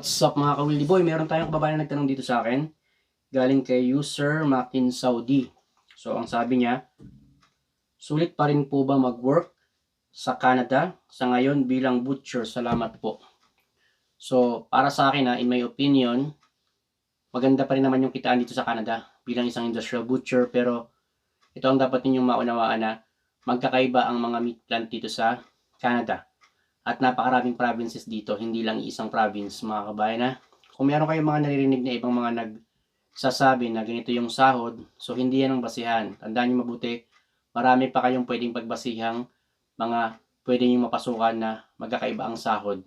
What's up mga ka-Wildy Boy? Meron tayong kababayan na nagtanong dito sa akin. Galing kay user Makin Saudi. So ang sabi niya, sulit pa rin po ba mag-work sa Canada sa ngayon bilang butcher? Salamat po. So para sa akin in my opinion, maganda pa rin naman yung kitaan dito sa Canada bilang isang industrial butcher. Pero ito ang dapat ninyong maunawaan na magkakaiba ang mga meat plant dito sa Canada. At napakaraming provinces dito, hindi lang isang province mga kabayan na. Kung meron kayong mga naririnig na ibang mga nagsasabi na ganito yung sahod, so hindi yan ang basihan. Tandaan nyo mabuti, marami pa kayong pwedeng pagbasihang mga pwede nyo mapasukan na magkakaiba ang sahod.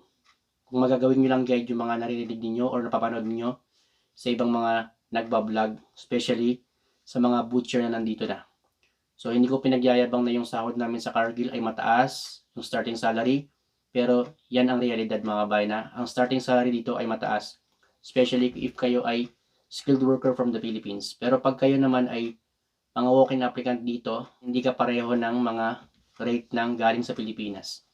Kung magagawin nyo lang guide yung mga naririnig niyo or napapanood niyo sa ibang mga nagbablog, especially sa mga butcher na nandito na. So hindi ko pinagyayabang na yung sahod namin sa Cargill ay mataas, yung starting salary. Pero yan ang realidad mga kabayan na ang starting salary dito ay mataas. Especially if kayo ay skilled worker from the Philippines. Pero pag kayo naman ay mga walk-in applicant dito, hindi ka pareho ng mga rate ng galing sa Pilipinas.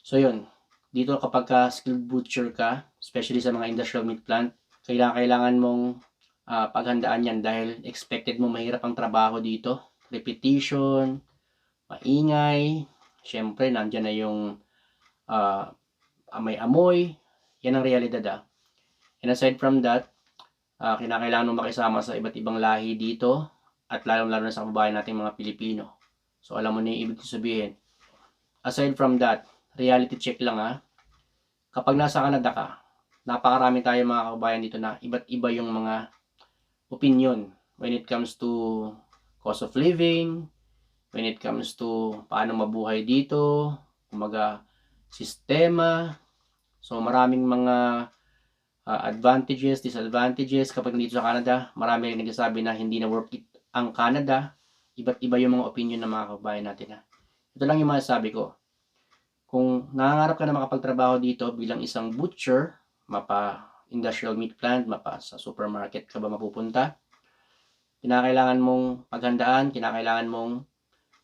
So yun, dito kapag ka skilled butcher ka, especially sa mga industrial meat plant, kailangan mong paghandaan yan dahil expected mo mahirap ang trabaho dito. Repetition, maingay, syempre nandyan na yung may amoy, yan ang realidad And aside from that, kinakailangan mo makisama sa iba't ibang lahi dito at lalong-lalo na sa kababayan nating mga Pilipino. So alam mo na yung ibig sabihin. Aside from that, reality check lang kapag nasa Canada ka, napakarami tayo mga kababayan dito na iba't iba yung mga opinion when it comes to cost of living, when it comes to paano mabuhay dito, kumaga sistema. So maraming mga advantages, disadvantages kapag dito sa Canada. Marami rin nagsasabi na hindi na worth it ang Canada. Iba't iba yung mga opinion ng mga kababayan natin Ito lang yung masasabi ko. Kung nangangarap ka na makapagtrabaho dito bilang isang butcher, mapa industrial meat plant, mapa sa supermarket ka ba mapupunta, kinakailangan mong paghandaan, kinakailangan mong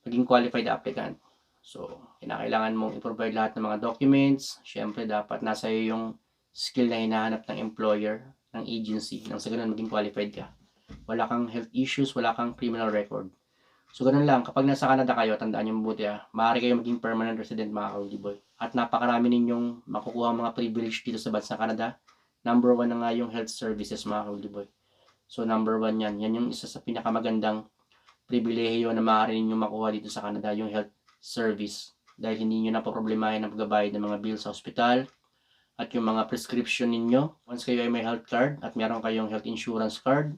maging qualified applicant. So, kinakailangan mong i-provide lahat ng mga documents. Siyempre, dapat nasa iyo yung skill na hinahanap ng employer, ng agency, nang sa ganun maging qualified ka. Wala kang health issues, wala kang criminal record. So, ganun lang. Kapag nasa Canada kayo, tandaan nyo mabuti maaari kayo maging permanent resident mga ka-Wildy Boy. At napakarami ninyong makukuha mga privilege dito sa bansa Canada. Number 1 na nga yung health services mga ka-Wildy Boy. So, number 1 yan. Yan yung isa sa pinakamagandang pribilehiyo na maaari ninyong makuha dito sa Canada, yung health service. Dahil hindi nyo na poproblemahin ang pagbabayad ng mga bills sa hospital at yung mga prescription ninyo. Once kayo ay may health card at meron kayong health insurance card,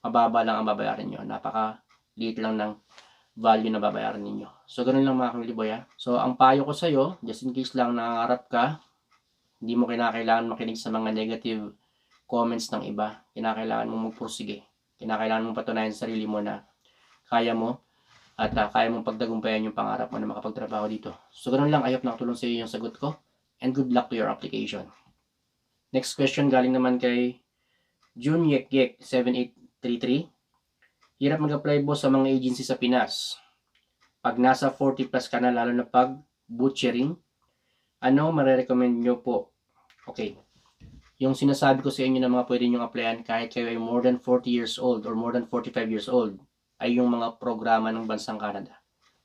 mababa lang ang babayaran nyo. Napaka-liit lang ng value na babayaran ninyo. So, ganun lang mga ka-Wildy Boy So, ang payo ko sa'yo, just in case lang nangangarap ka, hindi mo kinakailangan makinig sa mga negative comments ng iba. Kinakailangan mong magpursige. Kinakailangan mong patunayan sa sarili mo na kaya mo at kaya mong pagtagumpayan yung pangarap mo na makapagtrabaho dito. So, ganun lang. I hope nakatulong sa iyo yung sagot ko. And good luck to your application. Next question galing naman kay Jun Yek 7833. Hirap mag-apply boss sa mga agency sa Pinas. Pag nasa 40 plus ka na, lalo na pag butchering, ano marerecommend nyo po? Okay. Yung sinasabi ko sa inyo na mga pwede nyong applyan kahit kayo ay more than 40 years old or more than 45 years old ay yung mga programa ng bansang Canada.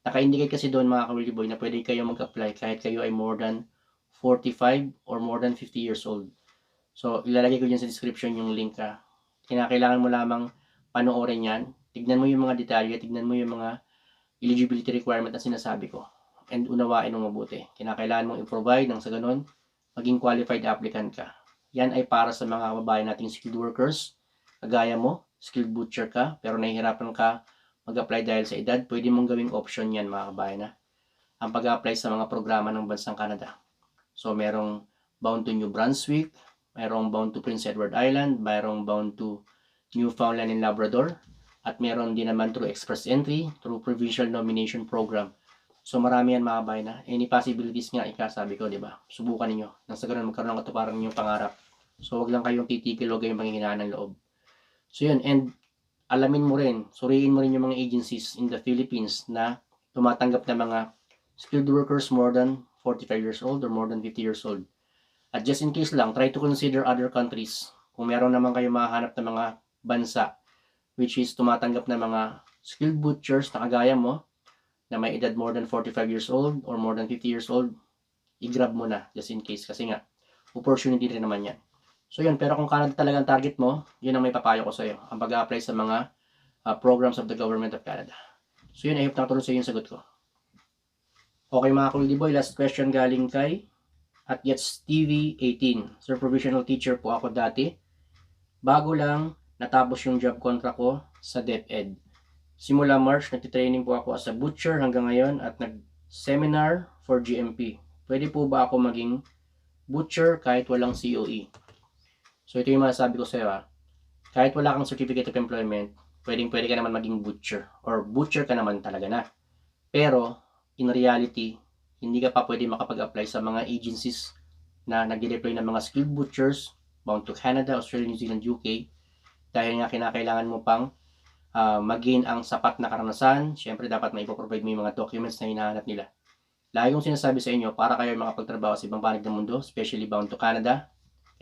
Naka-indicate kasi doon mga ka-Wildy Boy na pwede kayo mag-apply kahit kayo ay more than 45 or more than 50 years old. So, ilalagay ko dyan sa description yung link Kinakailangan mo lamang panoorin yan. Tignan mo yung mga detalye, tignan mo yung mga eligibility requirement na sinasabi ko. And unawain mo mabuti. Kinakailangan mong i-provide nang sa ganun, maging qualified applicant ka. Yan ay para sa mga kababayan nating skilled workers. Kagaya mo, skilled butcher ka, pero nahihirapan ka mag-apply dahil sa edad, pwede mong gawing option yan mga kabayan ang pag-apply sa mga programa ng bansang Canada. So, merong bound to New Brunswick, merong bound to Prince Edward Island, merong bound to Newfoundland and Labrador, at meron din naman through express entry, through provincial nomination program. So, marami yan mga kabayan Any possibilities nga, ikasabi ko, di ba? Subukan ninyo. Nang sa ganun, magkaroon ng katuparan ninyong pangarap. So, wag lang kayong titigil, wag kayong panghihinaan ng loob. So, yun. And, alamin mo rin, suriin mo rin yung mga agencies in the Philippines na tumatanggap ng mga skilled workers more than 45 years old or more than 50 years old. At just in case lang, try to consider other countries. Kung meron naman kayo mahanap na mga bansa which is tumatanggap na mga skilled butchers na kagaya mo, na may edad more than 45 years old or more than 50 years old, i-grab mo na just in case. Kasi nga, opportunity rin naman yan. So yun, pero kung Canada talagang target mo, yun ang may papayo ko sa'yo. Ang pag-apply sa mga programs of the Government of Canada. So yun, I hope nakatulong sa'yo yung sagot ko. Okay mga Kuldi Boy, last question galing kay at Yets TV 18. Sir, provisional teacher po ako dati. Bago lang natapos yung job contract ko sa DepEd. Simula March, nagtitraining po ako as a butcher hanggang ngayon at nag-seminar for GMP. Pwede po ba ako maging butcher kahit walang COE? So ito yung masasabi ko sa iyo ha. Kahit wala kang certificate of employment, pwede ka naman maging butcher. Or butcher ka naman talaga na. Pero, in reality, hindi ka pa pwede makapag-apply sa mga agencies na nag-deploy ng mga skilled butchers bound to Canada, Australia, New Zealand, UK dahil nga kinakailangan mo pang mag-gain ang sapat na karanasan. Siyempre, dapat may ipoprovide mo yung mga documents na hinahanap nila. Lagi kong sinasabi sa inyo, para kayo makapagtrabaho sa ibang panig ng mundo, especially bound to Canada,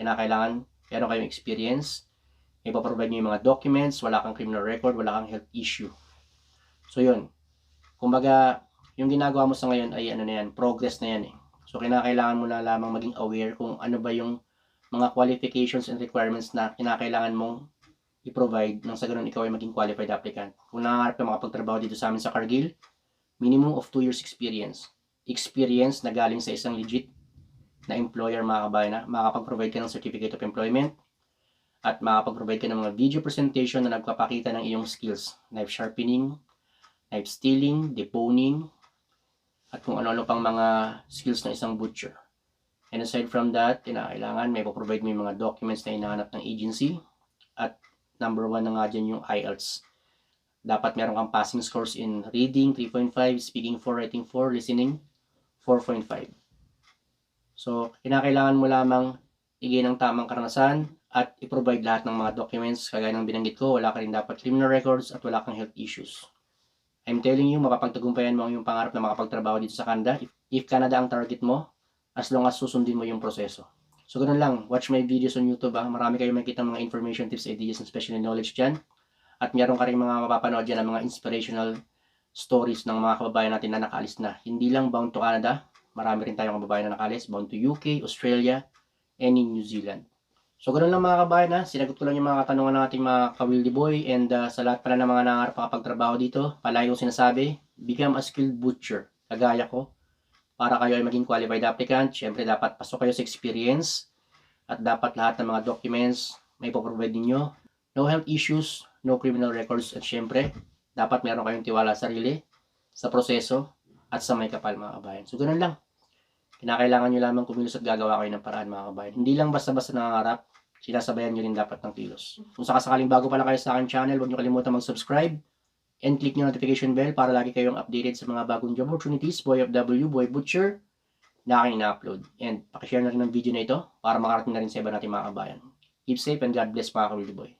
kinakailangan meron kayong experience, may ipoprovide nyo yung mga documents, wala kang criminal record, wala kang health issue. So yun, kumbaga, yung ginagawa mo sa ngayon ay ano na yan, progress na yan eh. So kinakailangan mo na lamang maging aware kung ano ba yung mga qualifications and requirements na kinakailangan mong i-provide nang sa ganun ikaw ay maging qualified applicant. Kung nangangarap ka makapagtrabaho dito sa amin sa Cargill, minimum of 2 years experience. Experience na galing sa isang legit na employer mga kabayan na makakapag-provide ka ng certificate of employment at makakapag-provide ka ng mga video presentation na nagpapakita ng iyong skills. Knife sharpening, knife stealing, deboning, at kung ano-ano pang mga skills ng isang butcher. And aside from that, kinakailangan may provide mo yung mga documents na hinahanap ng agency. At number 1 na nga dyan yung IELTS. Dapat meron kang passing scores in reading 3.5, speaking 4, writing 4, listening 4.5. So, kinakailangan mo lamang i-gain ang tamang karanasan at i-provide lahat ng mga documents. Kagaya ng binanggit ko, wala ka rin dapat criminal records at wala kang health issues. I'm telling you, mapapagtagumpayan mo ang iyong pangarap na makapagtrabaho dito sa Canada. If Canada ang target mo, as long as susundin mo yung proseso. So, ganun lang. Watch my videos on YouTube. Marami kayong makikita mga information, tips, ideas, and special knowledge dyan. At meron ka rin mga mapapanood dyan ng mga inspirational stories ng mga kababayan natin na nakaalis na. Hindi lang bound to Canada. Marami rin tayong kababayan na nakaalis. Bound to UK, Australia, and in New Zealand. So, ganun lang mga kabayan ha. Sinagot ko lang yung mga katanungan ng ating mga ka-Wildy Boy. And sa lahat pala ng mga nangarap makapagtrabaho dito, palagi kong sinasabi, become a skilled butcher. Kagaya ko. Para kayo ay maging qualified applicant, syempre dapat pasok kayo sa experience. At dapat lahat ng mga documents may provide ninyo. No health issues, no criminal records. At syempre, dapat meron kayong tiwala sa sarili, sa proseso, at sa may kapal mga kabayan. So, ganun lang. Kinakailangan nyo lamang kumilos at gagawa kayo ng paraan mga kabayan. Hindi lang basta-basta nangangarap, sinasabayan nyo rin dapat ng kilos. Kung sakasakaling bago pa lang kayo sa akin channel, huwag nyo kalimutan mag-subscribe and click nyo notification bell para lagi kayong updated sa mga bagong job opportunities, Boy FW, Boy Butcher, na aking ina-upload. And pakishare na rin ng video na ito para makarating na rin sa iba natin mga kabayan. Keep safe and God bless mga ka-Wildy Boy.